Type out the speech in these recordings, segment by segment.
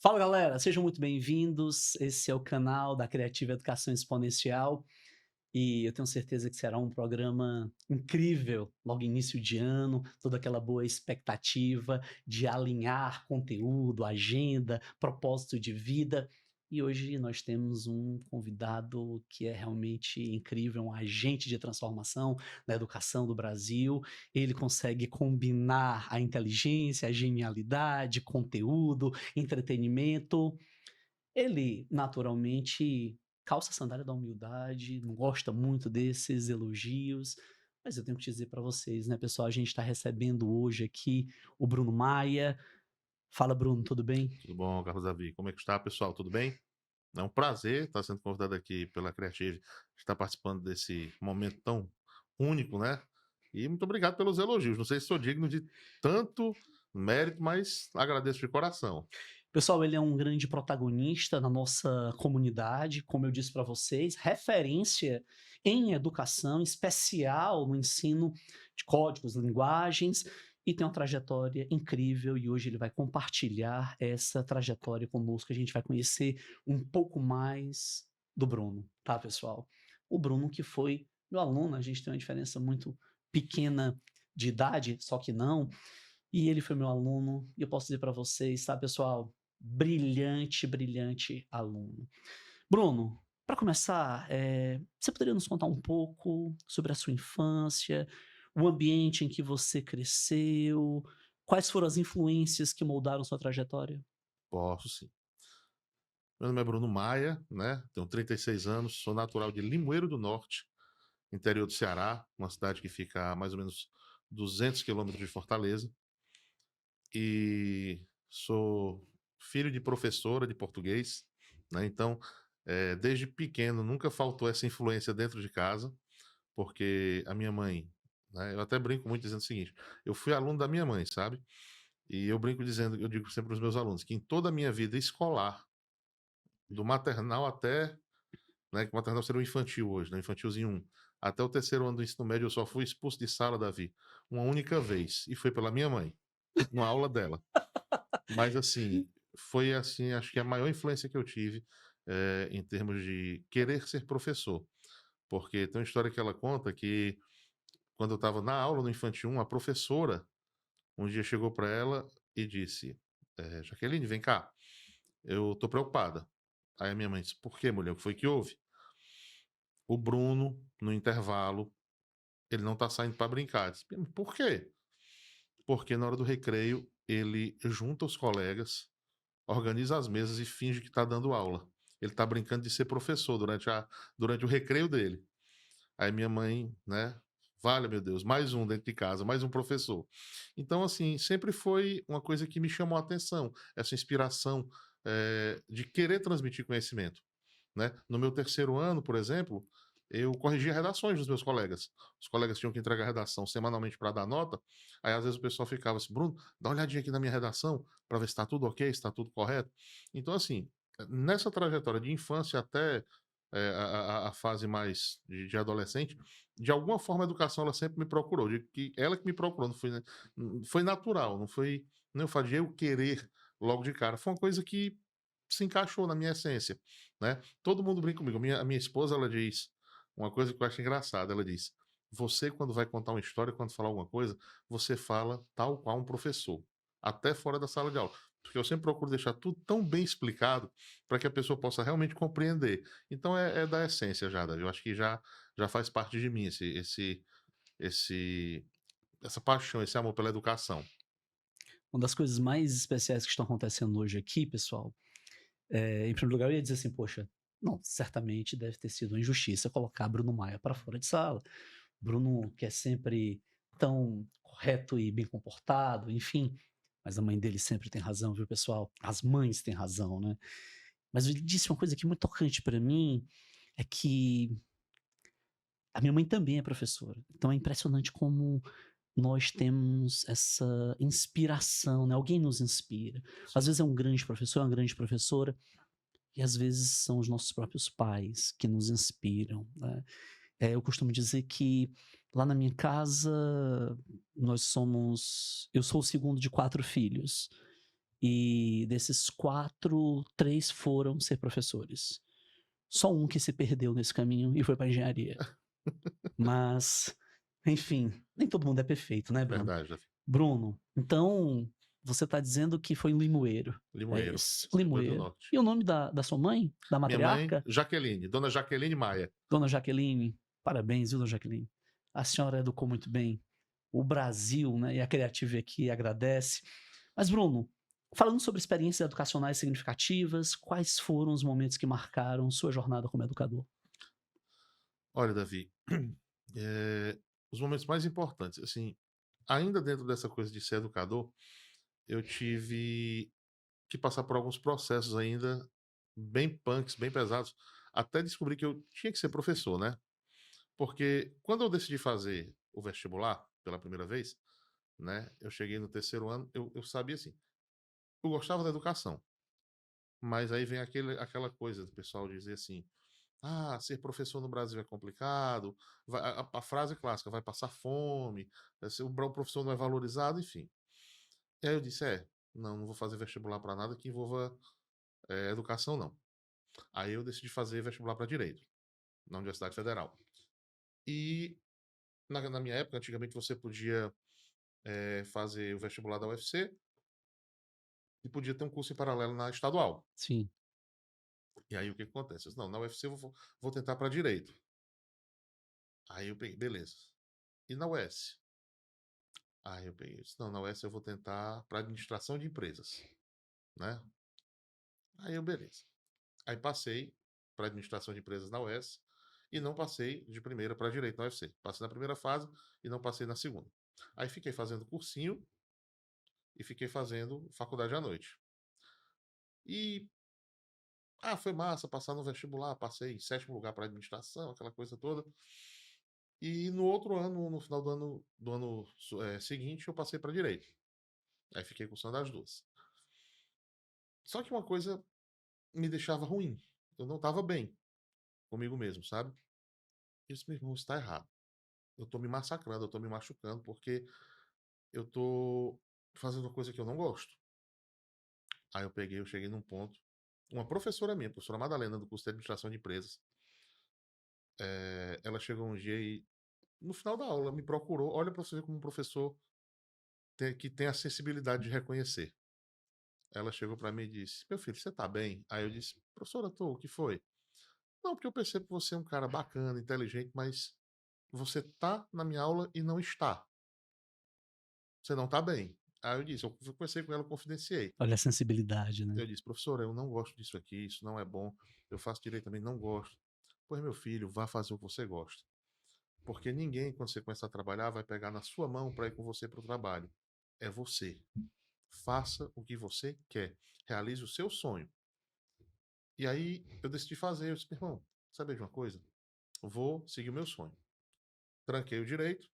Fala galera, sejam muito bem-vindos. Esse é o canal da Criativa Educação Exponencial e eu tenho certeza que será um programa incrível, logo início de ano, toda aquela boa expectativa de alinhar conteúdo, agenda, propósito de vida. E hoje nós temos um convidado que é realmente incrível, um agente de transformação na educação do Brasil. Ele consegue combinar a inteligência, a genialidade, conteúdo, entretenimento. Ele, naturalmente, calça a sandália da humildade, não gosta muito desses elogios, mas eu tenho que dizer para vocês, né, pessoal, a gente está recebendo hoje aqui o Bruno Maia. Fala, Bruno, tudo bem? Tudo bom, Carlos Davi? Como é que está, pessoal? Tudo bem? É um prazer estar sendo convidado aqui pela Creative, estar participando desse momento tão único, né? E muito obrigado pelos elogios. Não sei se sou digno de tanto mérito, mas agradeço de coração. Pessoal, ele é um grande protagonista na nossa comunidade, como eu disse para vocês, referência em educação, em especial no ensino de códigos, linguagens, e tem uma trajetória incrível e hoje ele vai compartilhar essa trajetória conosco. A gente vai conhecer um pouco mais do Bruno, tá, pessoal? O Bruno que foi meu aluno, a gente tem uma diferença muito pequena de idade, só que não, e ele foi meu aluno, e eu posso dizer para vocês, tá, pessoal? Brilhante, brilhante aluno. Bruno, para começar, você poderia nos contar um pouco sobre a sua infância, o ambiente em que você cresceu, quais foram as influências que moldaram sua trajetória? Posso sim. Meu nome é Bruno Maia, né? Tenho 36 anos, sou natural de Limoeiro do Norte, interior do Ceará, uma cidade que fica a mais ou menos 200 quilômetros de Fortaleza. E sou filho de professora de português, né? Então, desde pequeno nunca faltou essa influência dentro de casa, porque a minha mãe, né, eu até brinco muito dizendo o seguinte: eu fui aluno da minha mãe, sabe? E eu brinco dizendo, eu digo sempre para os meus alunos, que em toda a minha vida escolar, do maternal até, né, que o maternal seria o infantil hoje, né, infantilzinho 1, até o terceiro ano do ensino médio, eu só fui expulso de sala, Davi, uma única vez, e foi pela minha mãe, numa aula dela. Mas assim, foi assim, acho que a maior influência que eu tive, em termos de querer ser professor. Porque tem uma história que ela conta que quando eu estava na aula no infantil 1, a professora um dia chegou para ela e disse: "Jaqueline, vem cá, eu tô preocupada". Aí a minha mãe disse: "Por quê, mulher? O que foi que houve?". "O Bruno, no intervalo, ele não tá saindo para brincar". Eu disse: "Por quê?". "Porque na hora do recreio ele junta os colegas, organiza as mesas e finge que está dando aula. Ele está brincando de ser professor durante o recreio dele". Aí minha mãe, né, valha meu Deus, mais um dentro de casa, mais um professor. Então, assim, sempre foi uma coisa que me chamou a atenção, essa inspiração, de querer transmitir conhecimento, né. No meu terceiro ano, por exemplo, eu corrigia redações dos meus colegas. Os colegas tinham que entregar a redação semanalmente para dar nota, aí às vezes o pessoal ficava assim: "Bruno, dá uma olhadinha aqui na minha redação, para ver se está tudo ok, se está tudo correto". Então assim, nessa trajetória de infância até, a fase mais de adolescente, de alguma forma a educação ela sempre me procurou, de que ela que me procurou, não foi, né, foi natural, não foi nem o fato de eu querer logo de cara, foi uma coisa que se encaixou na minha essência, né. Todo mundo brinca comigo, a minha esposa ela diz uma coisa que eu acho engraçada, ela diz: "Você quando vai contar uma história, quando falar alguma coisa, você fala tal qual um professor, até fora da sala de aula", porque eu sempre procuro deixar tudo tão bem explicado, para que a pessoa possa realmente compreender. Então é da essência já, Davi, eu acho que já faz parte de mim esse essa paixão, esse amor pela educação. Uma das coisas mais especiais que estão acontecendo hoje aqui, pessoal, em primeiro lugar eu ia dizer assim: "Poxa, não, certamente deve ter sido uma injustiça colocar Bruno Maia para fora de sala". Bruno, que é sempre tão correto e bem comportado, enfim, mas a mãe dele sempre tem razão, viu, pessoal? As mães têm razão, né? Mas ele disse uma coisa que é muito tocante para mim, é que a minha mãe também é professora. Então é impressionante como nós temos essa inspiração, né? Alguém nos inspira. Às Sim. vezes é um grande professor, uma grande professora, e às vezes são os nossos próprios pais que nos inspiram, né? Eu costumo dizer que lá na minha casa eu sou o segundo de 4 filhos, e desses 4, 3 foram ser professores. Só um que se perdeu nesse caminho e foi para engenharia. Mas, enfim, nem todo mundo é perfeito, né, Bruno? Verdade, Davi. Bruno, então você está dizendo que foi em Limoeiro, é Limoeiro, isso, Rio Grande do Limoeiro. Norte. E o nome da sua mãe? Da Minha mãe, matriarca? Jaqueline, Dona Jaqueline Maia. Dona Jaqueline? Parabéns, viu, dona Jaqueline? A senhora educou muito bem o Brasil, né, e a Creative aqui agradece. Mas, Bruno, falando sobre experiências educacionais significativas, quais foram os momentos que marcaram sua jornada como educador? Olha, Davi, os momentos mais importantes, assim, ainda dentro dessa coisa de ser educador, eu tive que passar por alguns processos ainda bem punks, bem pesados, até descobrir que eu tinha que ser professor, né? Porque quando eu decidi fazer o vestibular pela primeira vez, né? Eu cheguei no terceiro ano, eu sabia assim, eu gostava da educação, mas aí vem aquela coisa do pessoal dizer assim, ah, ser professor no Brasil é complicado, a frase clássica, vai passar fome, o professor não é valorizado, enfim. E aí eu disse, não vou fazer vestibular para nada que envolva educação, não. Aí eu decidi fazer vestibular para Direito, na Universidade Federal. E na minha época, antigamente, você podia fazer o vestibular da UFC e podia ter um curso em paralelo na estadual. Sim, E aí o que acontece? Eu disse, não, na UFC eu vou tentar para Direito. Aí eu peguei, beleza. E na UES? Aí eu peguei, disse, não, na UES eu vou tentar para Administração de Empresas, né? Aí eu, beleza. Aí passei para Administração de Empresas na UES e não passei de primeira para Direito na UFC. Passei na primeira fase e não passei na segunda. Aí fiquei fazendo cursinho e fiquei fazendo faculdade à noite. E foi massa passar no vestibular, passei em sétimo lugar para administração, aquela coisa toda. E no outro ano, no final do ano seguinte, eu passei para direito. Aí fiquei cursando as duas. Só que uma coisa me deixava ruim. Eu não estava bem comigo mesmo, sabe? Eu disse, meu irmão, isso está errado. Eu tô me massacrando, eu tô me machucando, porque eu tô fazendo uma coisa que eu não gosto. Aí eu cheguei num ponto. Uma professora minha, a professora Madalena, do curso de Administração de Empresas, ela chegou um dia e, no final da aula, me procurou. Olha para você ver como um professor que tem a sensibilidade de reconhecer. Ela chegou para mim e disse: Meu filho, você tá bem? Aí eu disse: Professora, tô, o que foi? Não, porque eu percebo que você é um cara bacana, inteligente, mas você tá na minha aula e não está. Você não tá bem. Aí eu disse: Eu conversei com ela, confidenciei. olha a sensibilidade, né? Eu disse: Professora, eu não gosto disso aqui, isso não é bom. Eu faço direito também, não gosto. Pois, meu filho, vá fazer o que você gosta. Porque ninguém, quando você começar a trabalhar, vai pegar na sua mão para ir com você para o trabalho. É você. Faça o que você quer. Realize o seu sonho. E aí eu decidi fazer. Eu disse, meu irmão, sabe de uma coisa? Vou seguir o meu sonho. Tranquei o direito,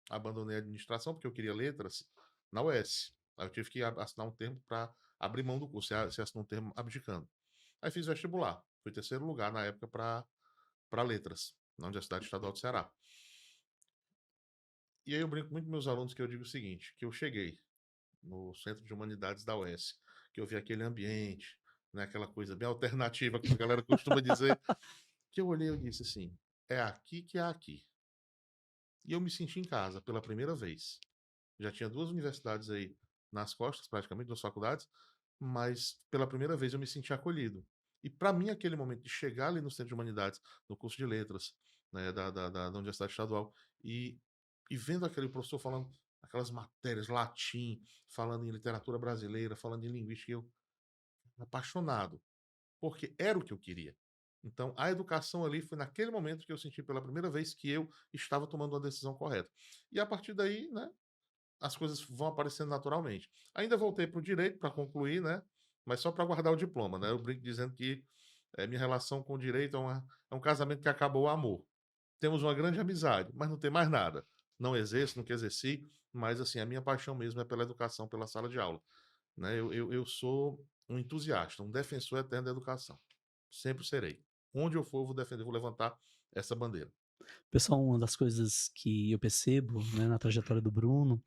abandonei a administração, porque eu queria letras na UES. Aí eu tive que assinar um termo para abrir mão do curso. Você assinou um termo abdicando. Aí fiz vestibular. Fui terceiro lugar na época para letras, na Universidade Estadual do Ceará. E aí eu brinco muito com meus alunos que eu digo o seguinte, que eu cheguei no Centro de Humanidades da UES, que eu vi aquele ambiente, né, aquela coisa bem alternativa, que a galera costuma dizer, que eu olhei e disse assim, é aqui que é aqui. E eu me senti em casa pela primeira vez. Já tinha duas universidades aí nas costas, praticamente, duas faculdades, mas pela primeira vez eu me senti acolhido. E para mim, aquele momento de chegar ali no Centro de Humanidades, no curso de letras, né, da Universidade Estadual, e, e vendo aquele professor falando aquelas matérias, latim, falando em literatura brasileira, falando em linguística, eu apaixonado, porque era o que eu queria. Então, a educação ali foi naquele momento que eu senti pela primeira vez que eu estava tomando uma decisão correta. E a partir daí, né, as coisas vão aparecendo naturalmente. Ainda voltei para o direito para concluir, né? Mas só para guardar o diploma, né? Eu brinco dizendo que minha relação com o direito é um casamento que acabou o amor. Temos uma grande amizade, mas não tem mais nada. Não exerço, nunca exerci, mas assim, a minha paixão mesmo é pela educação, pela sala de aula. Né? Eu sou um entusiasta, um defensor eterno da educação. Sempre serei. Onde eu for, eu vou defender, vou levantar essa bandeira. Pessoal, uma das coisas que eu percebo, né, na trajetória do Bruno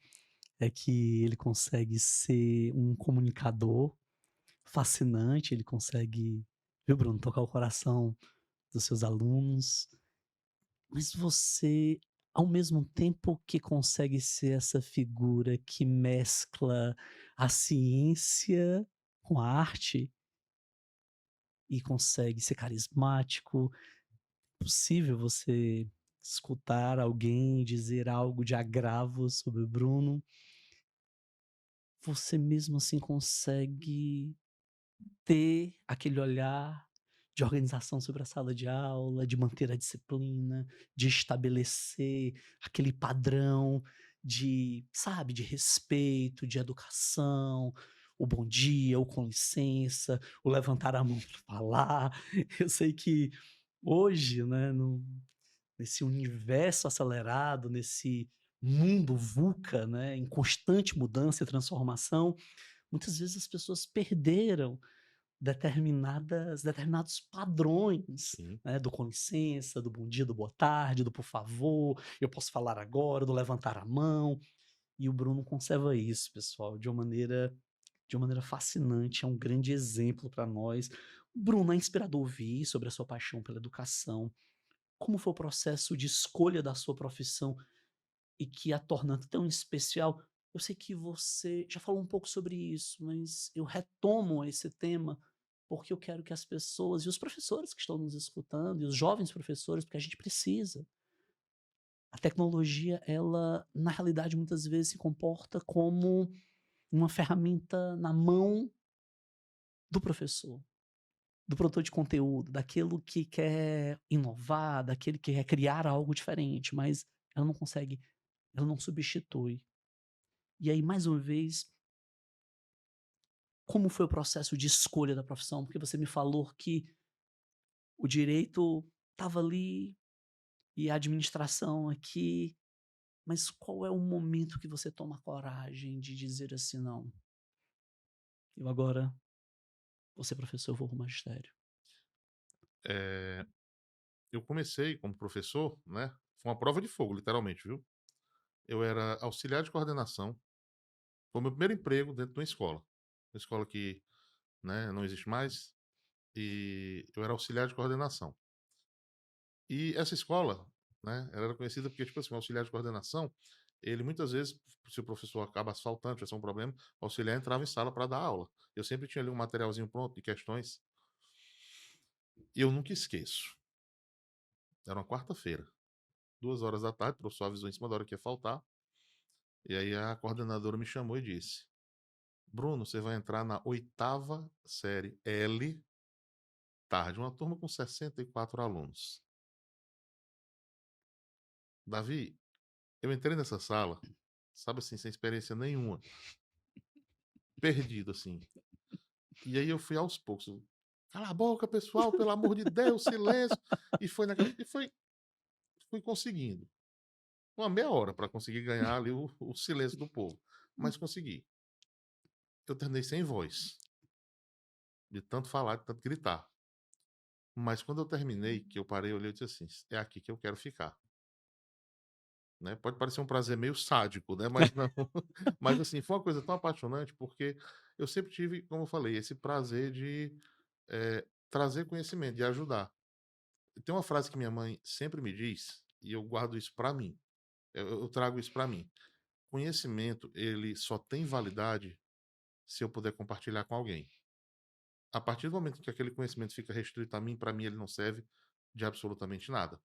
é que ele consegue ser um comunicador fascinante, ele consegue, viu, Bruno, tocar o coração dos seus alunos, mas você, ao mesmo tempo que consegue ser essa figura que mescla a ciência com a arte e consegue ser carismático, é possível você escutar alguém dizer algo de agravo sobre o Bruno, você mesmo assim consegue ter aquele olhar de organização sobre a sala de aula, de manter a disciplina, de estabelecer aquele padrão de, sabe, de respeito, de educação, o bom dia, o com licença, o levantar a mão para falar. Eu sei que hoje, né, nesse universo acelerado, nesse mundo VUCA, né, em constante mudança e transformação, muitas vezes as pessoas perderam determinados padrões, Sim. né, do com licença, do bom dia, do boa tarde, do por favor, eu posso falar agora, do levantar a mão, e o Bruno conserva isso, pessoal, de uma maneira fascinante, é um grande exemplo para nós. Bruno, é inspirador ouvir sobre a sua paixão pela educação. Como foi o processo de escolha da sua profissão e que a torna tão especial? Eu sei que você já falou um pouco sobre isso, mas eu retomo esse tema, porque eu quero que as pessoas e os professores que estão nos escutando, e os jovens professores, porque a gente precisa. A tecnologia, ela, na realidade, muitas vezes se comporta como uma ferramenta na mão do professor, do produtor de conteúdo, daquilo que quer inovar, daquele que quer criar algo diferente, mas ela não consegue, ela não substitui. E aí, mais uma vez, como foi o processo de escolha da profissão? Porque você me falou que o direito estava ali e a administração aqui, mas qual é o momento que você toma coragem de dizer assim: "Não, eu agora vou ser professor, eu vou para o magistério"? Eh, eu comecei como professor, né, foi uma prova de fogo, literalmente, viu. Eu era auxiliar de coordenação, foi o meu primeiro emprego dentro de uma escola que, né, não existe mais, e eu era auxiliar de coordenação. E essa escola, né, ela era conhecida porque, tipo assim, o auxiliar de coordenação, ele muitas vezes, se o professor acaba asfaltando, tivesse um problema, o auxiliar entrava em sala para dar aula. Eu sempre tinha ali um materialzinho pronto de questões, e eu nunca esqueço. Era uma quarta-feira, 2 horas da tarde, o professor avisou em cima da hora que ia faltar, e aí a coordenadora me chamou e disse: Bruno, você vai entrar na oitava série L, tarde, uma turma com 64 alunos. Davi, eu entrei nessa sala, sabe assim, sem experiência nenhuma, perdido assim. E aí eu fui aos poucos, cala a boca, pessoal, pelo amor de Deus, silêncio. E foi naquela, fui conseguindo. Uma meia hora para conseguir ganhar ali o silêncio do povo, mas consegui. Eu terminei sem voz, de tanto falar, de tanto gritar. Mas quando eu terminei, que eu parei, eu olhei e disse assim: é aqui que eu quero ficar. Né? Pode parecer um prazer meio sádico, né? Mas não. Mas assim, foi uma coisa tão apaixonante, porque eu sempre tive, como eu falei, esse prazer de trazer conhecimento, de ajudar. Tem uma frase que minha mãe sempre me diz, e eu guardo isso para mim. Eu trago isso para mim. Conhecimento, ele só tem validade se eu puder compartilhar com alguém. A partir do momento que aquele conhecimento fica restrito a mim, para mim ele não serve de absolutamente nada.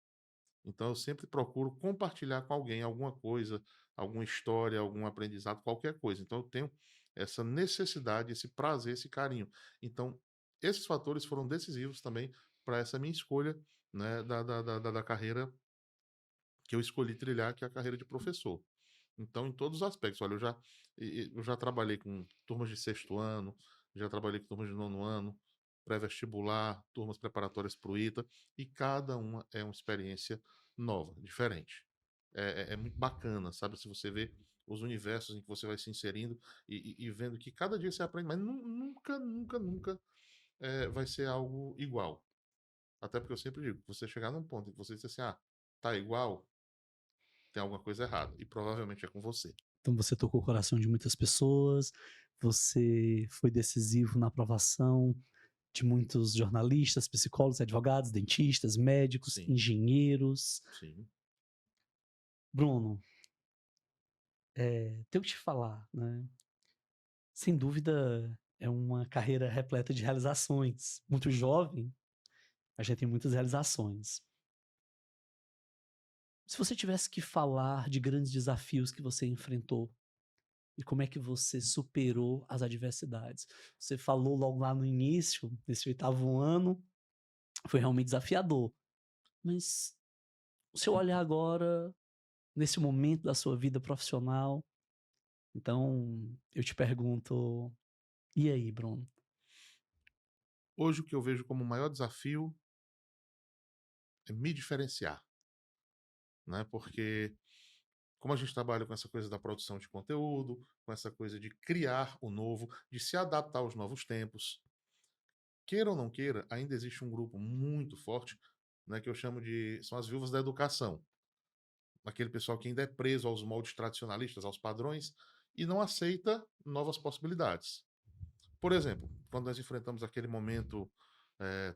Então eu sempre procuro compartilhar com alguém alguma coisa, alguma história, algum aprendizado, qualquer coisa. Então eu tenho essa necessidade, esse prazer, esse carinho. Então esses fatores foram decisivos também para essa minha escolha, né, da carreira que eu escolhi trilhar, que é a carreira de professor. Então, em todos os aspectos, olha, eu já trabalhei com turmas de sexto ano, já trabalhei com turmas de nono ano, pré-vestibular, turmas preparatórias para o ITA, e cada uma é uma experiência nova, diferente. É muito bacana, sabe? Se você vê os universos em que você vai se inserindo e vendo que cada dia você aprende, mas nunca, nunca, nunca vai ser algo igual. Até porque eu sempre digo, você chegar num ponto em que você diz assim, ah, tá igual, tem alguma coisa errada. E provavelmente é com você. Então você tocou o coração de muitas pessoas, você foi decisivo na aprovação de muitos jornalistas, psicólogos, advogados, dentistas, médicos, Sim, engenheiros. sim. Bruno, tenho que te falar, né, sem dúvida é uma carreira repleta de realizações. Muito jovem, a gente tem muitas realizações. Se você tivesse que falar de grandes desafios que você enfrentou e como é que você superou as adversidades. Você falou logo lá no início, nesse oitavo ano, foi realmente desafiador. Mas o seu olhar agora, nesse momento da sua vida profissional, então eu te pergunto, e aí, Bruno? Hoje o que eu vejo como o maior desafio é me diferenciar, né? Porque como a gente trabalha com essa coisa da produção de conteúdo, com essa coisa de criar o novo, de se adaptar aos novos tempos, queira ou não queira, ainda existe um grupo muito forte, né, que eu chamo de são as viúvas da educação, aquele pessoal que ainda é preso aos moldes tradicionalistas, aos padrões e não aceita novas possibilidades. Por exemplo, quando nós enfrentamos aquele momento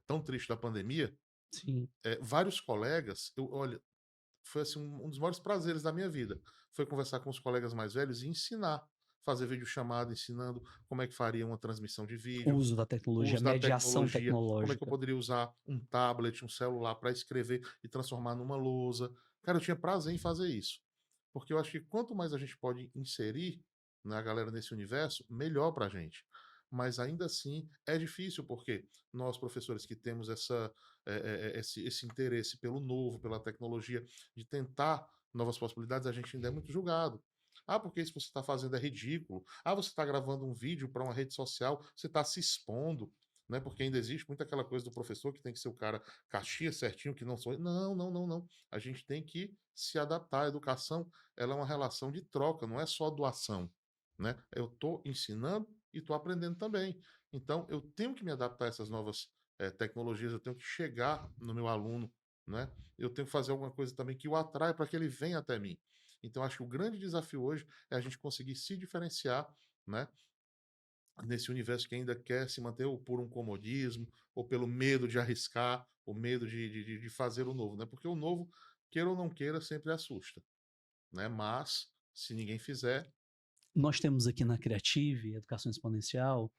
tão triste da pandemia, Sim, vários colegas, olha, foi assim um dos maiores prazeres da minha vida. Foi conversar com os colegas mais velhos e ensinar, fazer videochamada ensinando como é que faria uma transmissão de vídeo, uso da o tecnologia, uso da mediação tecnologia, como é que eu tecnológica. poderia usar um tablet, um celular para escrever e transformar numa lousa. Cara, eu tinha prazer em fazer isso. Porque eu acho que quanto mais a gente pode inserir, né, a galera nesse universo, melhor para a gente. Mas ainda assim é difícil, porque nós, professores que temos esse interesse pelo novo, pela tecnologia, de tentar novas possibilidades, a gente ainda é muito julgado. Ah, porque isso que você está fazendo é ridículo. Ah, você está gravando um vídeo para uma rede social, você está se expondo, né? Porque ainda existe muito aquela coisa do professor que tem que ser o cara caxias certinho, que não sou. Não, não, não, não. A gente tem que se adaptar. A educação, ela é uma relação de troca, não é só doação, né? Eu estou ensinando e estou aprendendo também. Então, eu tenho que me adaptar a essas novas tecnologias, eu tenho que chegar no meu aluno, né? Eu tenho que fazer alguma coisa também que o atraia para que ele venha até mim. Então, acho que o grande desafio hoje é a gente conseguir se diferenciar, né? Nesse universo que ainda quer se manter ou por um comodismo, ou pelo medo de arriscar, o medo de fazer o novo, né? Porque o novo, queira ou não queira, sempre assusta, né? Mas, se ninguém fizer, Nós temos aqui na Creative, Educação Exponencial,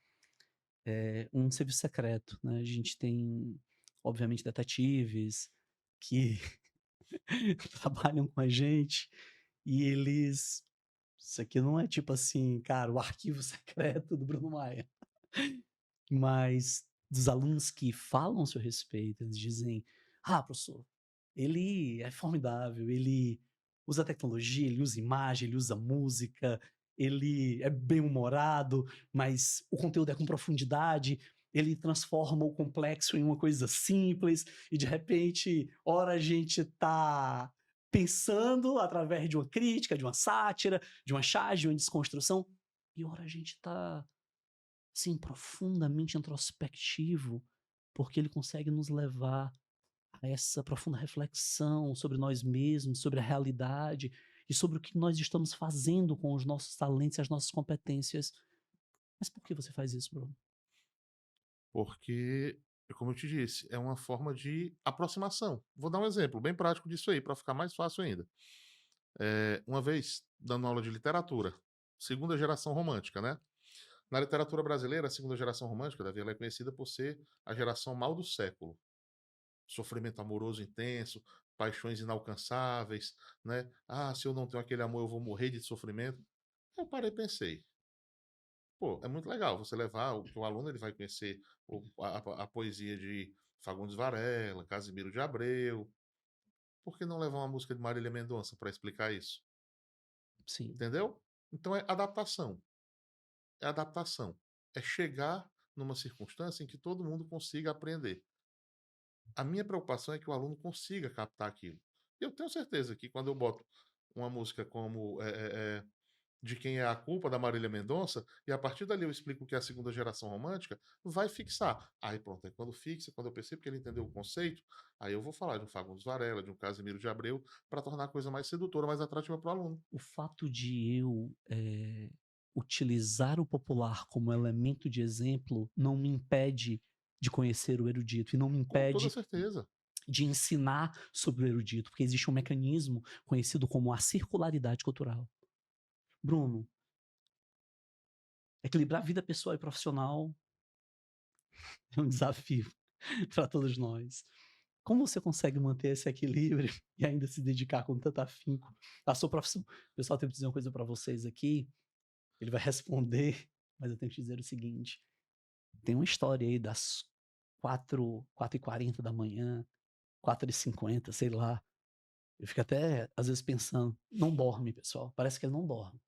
um serviço secreto, né? A gente tem, obviamente, detetives que trabalham com a gente e eles. Isso aqui não é tipo assim, cara, o arquivo secreto do Bruno Maia. Mas dos alunos que falam a seu respeito, eles dizem: "Ah, professor, ele é formidável, ele usa tecnologia, ele usa imagem, ele usa música, ele é bem-humorado, mas o conteúdo é com profundidade, ele transforma o complexo em uma coisa simples e de repente, ora a gente tá pensando através de uma crítica, de uma sátira, de uma charge, de uma desconstrução, e ora a gente tá sim, profundamente introspectivo, porque ele consegue nos levar a essa profunda reflexão sobre nós mesmos, sobre a realidade e sobre o que nós estamos fazendo com os nossos talentos e as nossas competências. Mas por que você faz isso, Bruno? porque, como eu te disse, é uma forma de aproximação. Vou dar um exemplo bem prático disso aí, para ficar mais fácil ainda. Uma vez, dando aula de literatura, segunda geração romântica, né? Na literatura brasileira, a segunda geração romântica, Davi, ela é conhecida por ser a geração mal do século. Sofrimento amoroso intenso, paixões inalcançáveis, né? Ah, se eu não tenho aquele amor, eu vou morrer de sofrimento. Eu parei e pensei, pô, é muito legal você levar o aluno, ele vai conhecer a poesia de Fagundes Varela, Casimiro de Abreu. Por que não levar uma música de Marília Mendonça para explicar isso? Sim, Entendeu? Então é adaptação. É adaptação. É chegar numa circunstância em que todo mundo consiga aprender. A minha preocupação é que o aluno consiga captar aquilo. Eu tenho certeza que quando eu boto uma música como de quem é a culpa da Marília Mendonça, e a partir dali eu explico o que é a segunda geração romântica, vai fixar. Aí pronto, aí quando fixa, quando eu percebo que ele entendeu o conceito, aí eu vou falar de um Fagundes Varela, de um Casimiro de Abreu, para tornar a coisa mais sedutora, mais atrativa para o aluno. O fato de eu utilizar o popular como elemento de exemplo não me impede de conhecer o erudito e não me Com toda impede certeza. de ensinar sobre o erudito, porque existe um mecanismo conhecido como a circularidade cultural. Bruno, equilibrar a vida pessoal e profissional é um desafio para todos nós. Como você consegue manter esse equilíbrio e ainda se dedicar com tanto afinco à sua profissão? O pessoal tem que dizer uma coisa para vocês aqui, ele vai responder, mas eu tenho que dizer o seguinte: tem uma história aí das 4h40 da manhã, 4h50, sei lá. Eu fico até, às vezes, pensando, não dorme, pessoal. Parece que ele não dorme.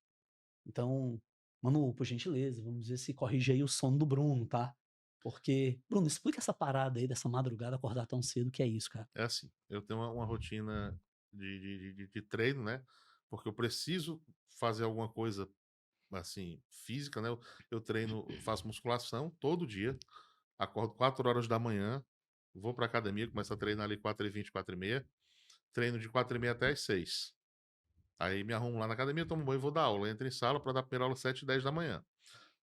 Então, Manu, por gentileza, vamos ver se corrige aí o sono do Bruno, tá? Porque, Bruno, explica essa parada aí dessa madrugada acordar tão cedo, que é isso, cara? É assim, eu tenho uma rotina de treino, né? Porque eu preciso fazer alguma coisa, assim, física, né? Eu treino, faço musculação todo dia, acordo 4 horas da manhã, vou pra academia, começo a treinar ali 4h20, 4h30, treino de 4h30 até as 6. Aí me arrumo lá na academia, tomo banho e vou dar aula. Entro em sala para dar a primeira aula às 7h10 da manhã.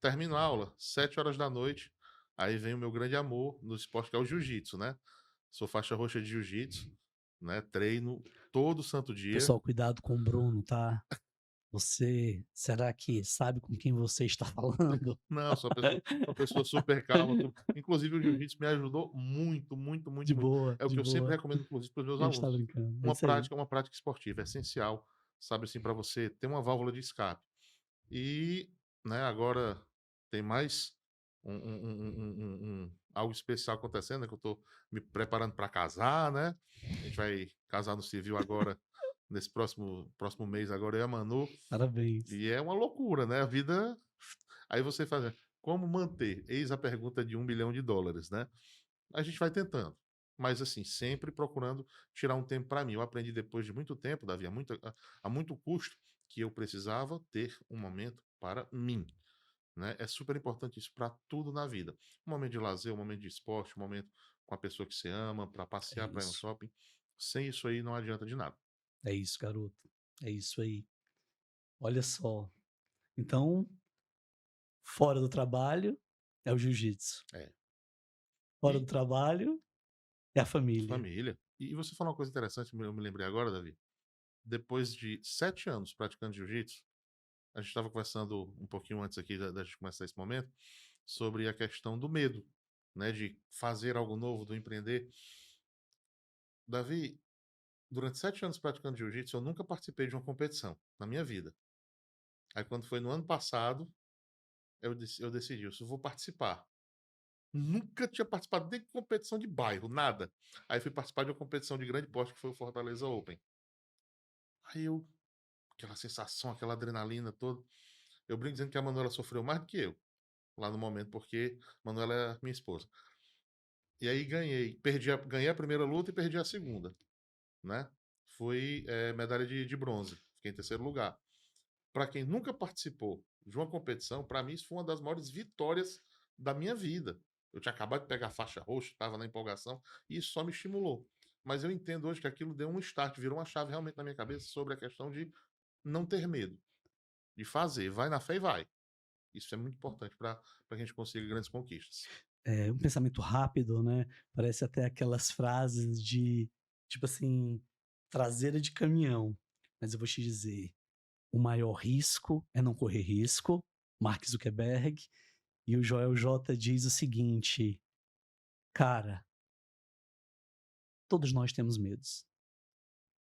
Termino a aula, 7 horas da noite. Aí vem o meu grande amor no esporte, que é o jiu-jitsu, né? Sou faixa roxa de jiu-jitsu, né? Treino todo santo dia. Pessoal, cuidado com o Bruno, tá? Você, será que sabe com quem você está falando? Não, sou uma pessoa super calma. Inclusive, o jiu-jitsu me ajudou muito, muito, muito, De muito. boa, É o de que eu sempre boa. recomendo, inclusive, para os meus A gente tá alunos. brincando, é Uma isso aí. prática, uma prática esportiva é essencial, sabe assim, para você ter uma válvula de escape. E, né, agora tem mais algo especial acontecendo, né, que eu estou me preparando para casar, né? A gente vai casar no civil agora, nesse próximo mês, agora eu e a Manu. Parabéns. E é uma loucura, né? A vida. Aí você faz, né, como manter? Eis a pergunta de US$ 1 bilhão, né? A gente vai tentando. Mas, assim, sempre procurando tirar um tempo para mim. Eu aprendi depois de muito tempo, Davi, a muito custo, que eu precisava ter um momento para mim. Né? É super importante isso para tudo na vida. Um momento de lazer, um momento de esporte, um momento com a pessoa que você ama, para É passear, para ir no isso. shopping. Sem isso aí não adianta de nada. É isso, garoto. É isso aí. Olha só. Então, fora do trabalho é o jiu-jitsu. É. Fora do E trabalho é a família. família. E você falou uma coisa interessante, eu me lembrei agora, Davi. Depois de 7 anos praticando jiu-jitsu, a gente estava conversando um pouquinho antes aqui da gente começar esse momento sobre a questão do medo, né, de fazer algo novo, do empreender. Davi, durante 7 anos praticando jiu-jitsu, eu nunca participei de uma competição na minha vida. Aí, quando foi no ano passado, eu decidi, eu só vou participar. Nunca tinha participado nem de competição de bairro, nada. Aí fui participar de uma competição de grande porte que foi o Fortaleza Open. Aí eu, aquela sensação, aquela adrenalina toda. Eu brinco dizendo que a Manuela sofreu mais do que eu lá no momento, porque Manuela é minha esposa. E aí ganhei a primeira luta e perdi a segunda, né? Fui medalha de bronze, fiquei em terceiro lugar. Para quem nunca participou de uma competição, para mim isso foi uma das maiores vitórias da minha vida. Eu tinha acabado de pegar a faixa roxa, estava na empolgação, e isso só me estimulou. Mas eu entendo hoje que aquilo deu um start, virou uma chave realmente na minha cabeça sobre a questão de não ter medo, de fazer, vai na fé e vai. Isso é muito importante para que a gente consiga grandes conquistas. É um pensamento rápido, né? Parece até aquelas frases de, tipo assim, traseira de caminhão. Mas eu vou te dizer, o maior risco é não correr risco. Mark Zuckerberg. E o Joel J diz o seguinte: cara, todos nós temos medos.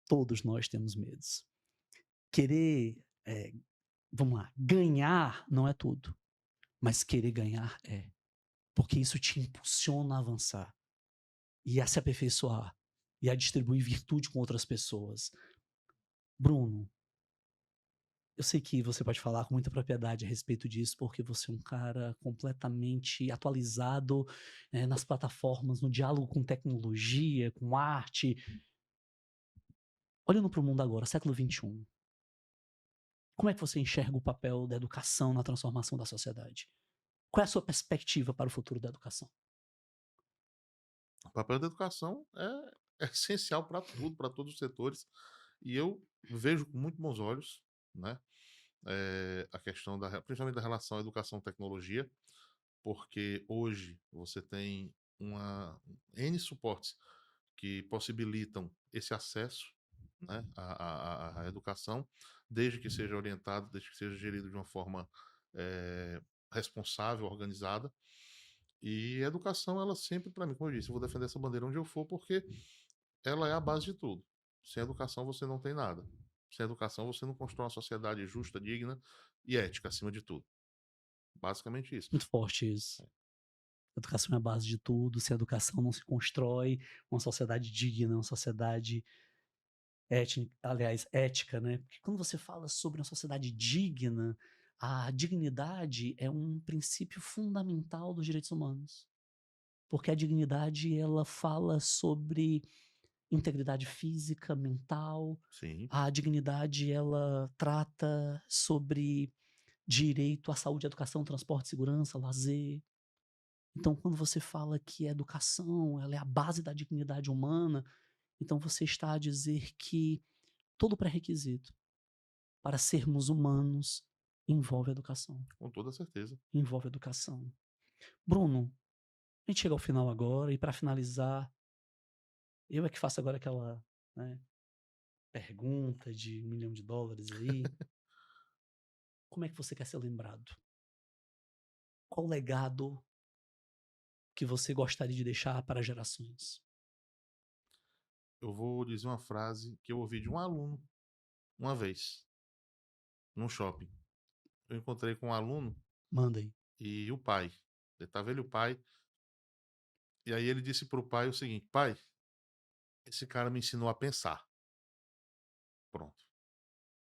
Todos nós temos medos. Querer, vamos lá, ganhar não é tudo, mas querer ganhar é. Porque isso te impulsiona a avançar e a se aperfeiçoar e a distribuir virtude com outras pessoas. Bruno, eu sei que você pode falar com muita propriedade a respeito disso, porque você é um cara completamente atualizado nas plataformas, no diálogo com tecnologia, com arte. Olhando para o mundo agora, século XXI, Como é que você enxerga o papel da educação na transformação da sociedade? Qual é a sua perspectiva para o futuro da educação? O papel da educação é essencial para tudo, para todos os setores, e eu vejo com muito bons olhos, né, a questão principalmente da relação educação-tecnologia, porque hoje você tem uma N suportes que possibilitam esse acesso, né, à educação, desde que seja orientado, desde que seja gerido de uma forma responsável, organizada. E a educação, ela sempre, para mim, como eu disse, eu vou defender essa bandeira onde eu for, porque ela é a base de tudo. Sem educação, você não tem nada. Sem educação, você não constrói uma sociedade justa, digna e ética, acima de tudo. Basicamente isso. Muito forte isso. Educação é a base de tudo. Sem educação não se constrói uma sociedade digna, uma sociedade aliás, ética, né? Porque quando você fala sobre uma sociedade digna, a dignidade é um princípio fundamental dos direitos humanos. Porque a dignidade, ela fala sobre integridade física, mental. Sim, A dignidade, ela trata sobre direito à saúde, educação, transporte, segurança, lazer. Então, quando você fala que a educação, ela é a base da dignidade humana, então você está a dizer que todo pré-requisito para sermos humanos envolve educação, com toda certeza. envolve educação. Bruno, a gente chega ao final agora e para finalizar, eu é que faço agora aquela, né, pergunta de US$ 1 milhão aí. Como é que você quer ser lembrado? Qual legado que você gostaria de deixar para gerações? Eu vou dizer uma frase que eu ouvi de um aluno uma vez, num shopping. Eu encontrei com um aluno Manda aí. e o pai. Estava ele e o pai. E aí ele disse para o pai o seguinte: pai, esse cara me ensinou a pensar. Pronto.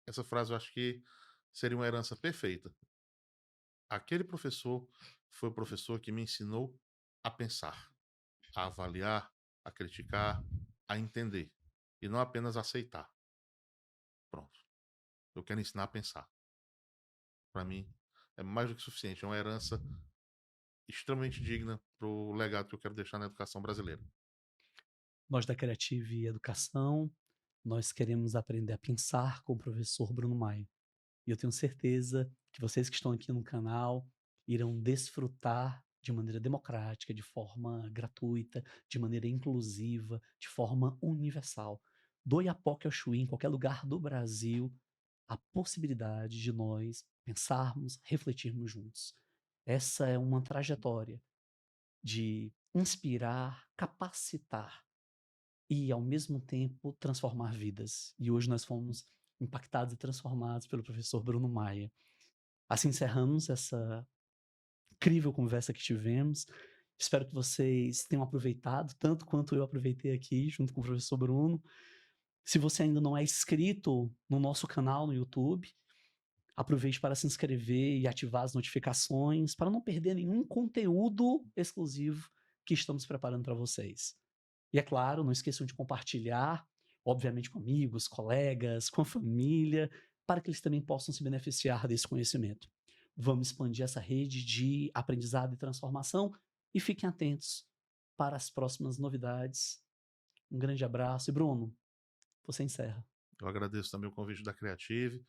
Essa frase eu acho que seria uma herança perfeita. Aquele professor foi o professor que me ensinou a pensar, a avaliar, a criticar, a entender. E não apenas aceitar. Pronto. Eu quero ensinar a pensar. Para mim, é mais do que suficiente. É uma herança extremamente digna para o legado que eu quero deixar na educação brasileira. Nós da Creative Educação, nós queremos aprender a pensar com o professor Bruno Maia. E eu tenho certeza que vocês que estão aqui no canal irão desfrutar de maneira democrática, de forma gratuita, de maneira inclusiva, de forma universal. Do Iapoque ao Chuí, em qualquer lugar do Brasil, a possibilidade de nós pensarmos, refletirmos juntos. Essa é uma trajetória de inspirar, capacitar e, ao mesmo tempo, transformar vidas. E hoje nós fomos impactados e transformados pelo professor Bruno Maia. Assim encerramos essa incrível conversa que tivemos. Espero que vocês tenham aproveitado, tanto quanto eu aproveitei aqui, junto com o professor Bruno. Se você ainda não é inscrito no nosso canal no YouTube, aproveite para se inscrever e ativar as notificações para não perder nenhum conteúdo exclusivo que estamos preparando para vocês. E é claro, não esqueçam de compartilhar, obviamente com amigos, colegas, com a família, para que eles também possam se beneficiar desse conhecimento. Vamos expandir essa rede de aprendizado e transformação e fiquem atentos para as próximas novidades. Um grande abraço e Bruno, você encerra. Eu agradeço também o convite da Creative,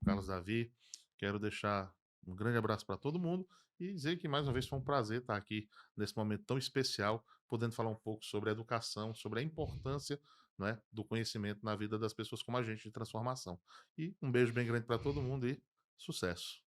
Carlos Davi. Quero deixar um grande abraço para todo mundo e dizer que mais uma vez foi um prazer estar aqui nesse momento tão especial, podendo falar um pouco sobre a educação, sobre a importância, né, do conhecimento na vida das pessoas como a gente de transformação. E um beijo bem grande para todo mundo e sucesso.